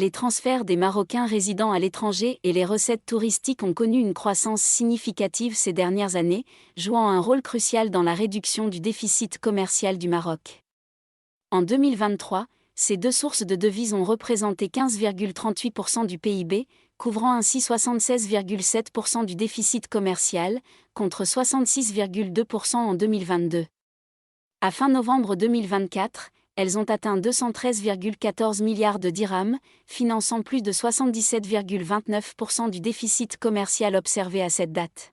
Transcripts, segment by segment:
les transferts des Marocains résidant à l'étranger et les recettes touristiques ont connu une croissance significative ces dernières années, jouant un rôle crucial dans la réduction du déficit commercial du Maroc. En 2023, ces deux sources de devises ont représenté 15,38% du PIB, couvrant ainsi 76,7% du déficit commercial, contre 66,2% en 2022. À fin novembre 2024, elles ont atteint 213,14 milliards de dirhams, finançant plus de 77,29% du déficit commercial observé à cette date.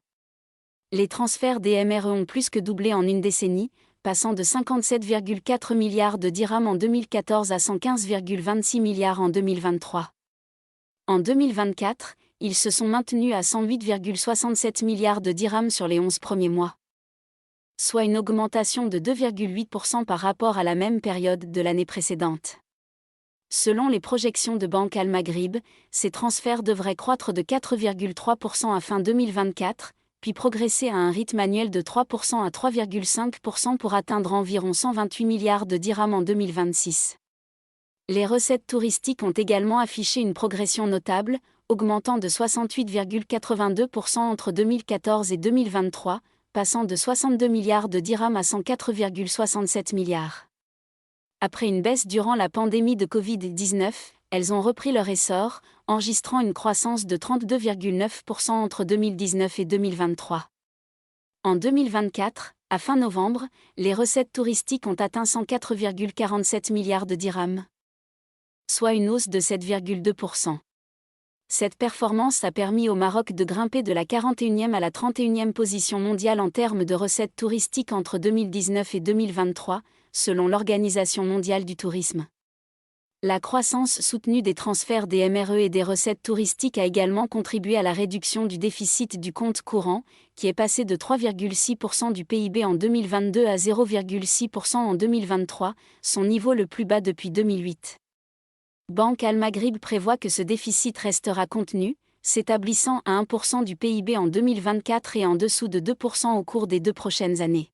Les transferts des MRE ont plus que doublé en une décennie, passant de 57,4 milliards de dirhams en 2014 à 115,26 milliards en 2023. En 2024, ils se sont maintenus à 108,67 milliards de dirhams sur les 11 premiers mois, soit une augmentation de 2,8% par rapport à la même période de l'année précédente. Selon les projections de Banque Al Maghrib, ces transferts devraient croître de 4,3% à fin 2024, puis progresser à un rythme annuel de 3% à 3,5% pour atteindre environ 128 milliards de dirhams en 2026. Les recettes touristiques ont également affiché une progression notable, augmentant de 68,82% entre 2014 et 2023, passant de 62 milliards de dirhams à 104,67 milliards. Après une baisse durant la pandémie de Covid-19, elles ont repris leur essor, enregistrant une croissance de 32,9% entre 2019 et 2023. En 2024, à fin novembre, les recettes touristiques ont atteint 104,47 milliards de dirhams, soit une hausse de 7,2%. Cette performance a permis au Maroc de grimper de la 41e à la 31e position mondiale en termes de recettes touristiques entre 2019 et 2023, selon l'Organisation mondiale du tourisme. La croissance soutenue des transferts des MRE et des recettes touristiques a également contribué à la réduction du déficit du compte courant, qui est passé de 3,6% du PIB en 2022 à 0,6% en 2023, son niveau le plus bas depuis 2008. Banque Al Maghrib prévoit que ce déficit restera contenu, s'établissant à 1% du PIB en 2024 et en dessous de 2% au cours des 2 prochaines années.